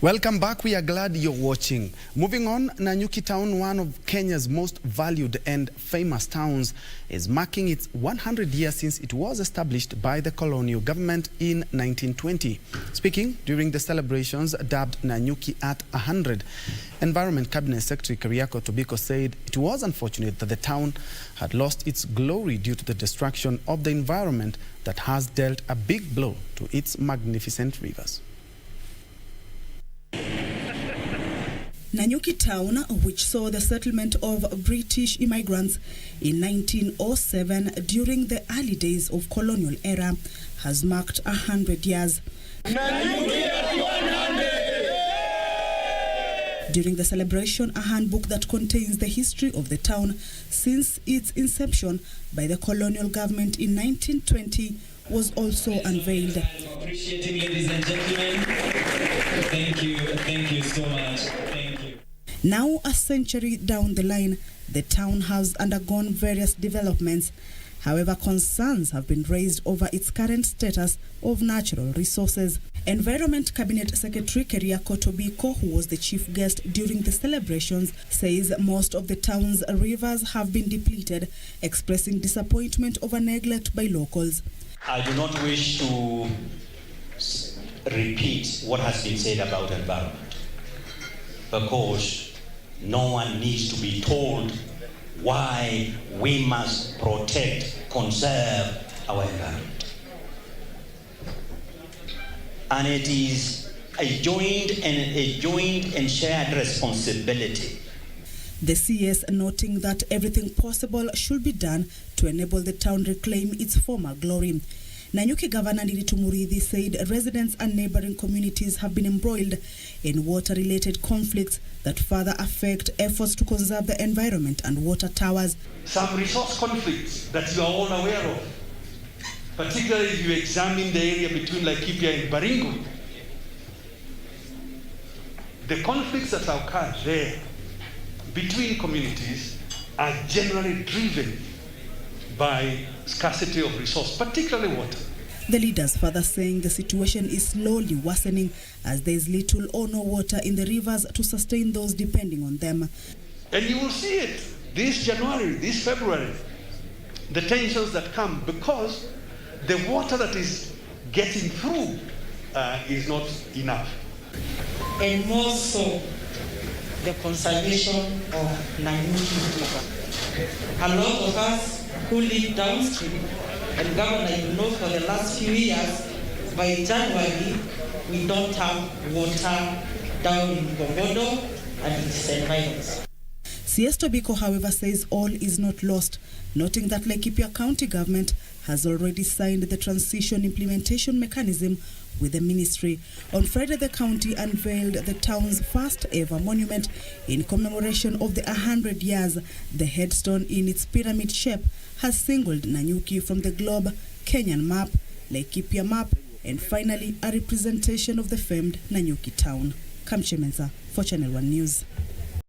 Welcome back. We are glad you're watching. Moving on, Nanyuki town, one of Kenya's most valued and famous towns, is marking its 100 years since it was established by the colonial government in 1920. Speaking during the celebrations dubbed Nanyuki at 100, Environment Cabinet Secretary Keriako Tobiko said it was unfortunate that the town had lost its glory due to the destruction of the environment that has dealt a big blow to its magnificent rivers. Nanyuki town, which saw the settlement of British immigrants in 1907 during the early days of colonial era, has marked 100 years. Nanyuki at 100! During the celebration, a handbook that contains the history of the town since its inception by the colonial government in 1920 was also unveiled. Appreciating, ladies and gentlemen. Thank you so much. Thank you. Now, a century down the line, the town has undergone various developments. However, concerns have been raised over its current status of natural resources. Environment Cabinet Secretary Keriako Tobiko, who was the chief guest during the celebrations, says most of the town's rivers have been depleted, expressing disappointment over neglect by locals. I do not wish to repeat what has been said about environment, because no one needs to be told why we must protect, conserve our environment. And it is a joint and shared responsibility. The CS noting that everything possible should be done to enable the town reclaim its former glory. Nanyuki Governor Ndiritu Muriithi said residents and neighboring communities have been embroiled in water-related conflicts that further affect efforts to conserve the environment and water towers. Some resource conflicts that you are all aware of, particularly if you examine the area between Laikipia and Baringo. The conflicts that occur there between communities are generally driven by scarcity of resource, particularly water. The leaders further saying the situation is slowly worsening as there is little or no water in the rivers to sustain those depending on them. And you will see it this January, this February, the tensions that come because the water that is getting through is not enough. And more so, the conservation of Nanyuki River. A lot of us who live downstream, and Governor, you know, for the last few years, by January, we don't have water down in Bongodo and its environs. CS Tobiko, however, says all is not lost, noting that Laikipia County government has already signed the transition implementation mechanism with the ministry. On Friday, the county unveiled the town's first ever monument in commemoration of the 100 years. The headstone in its pyramid shape has singled Nanyuki from the globe, Kenyan map, Laikipia map, and finally a representation of the famed Nanyuki town. Kamche Menza for Channel 1 News.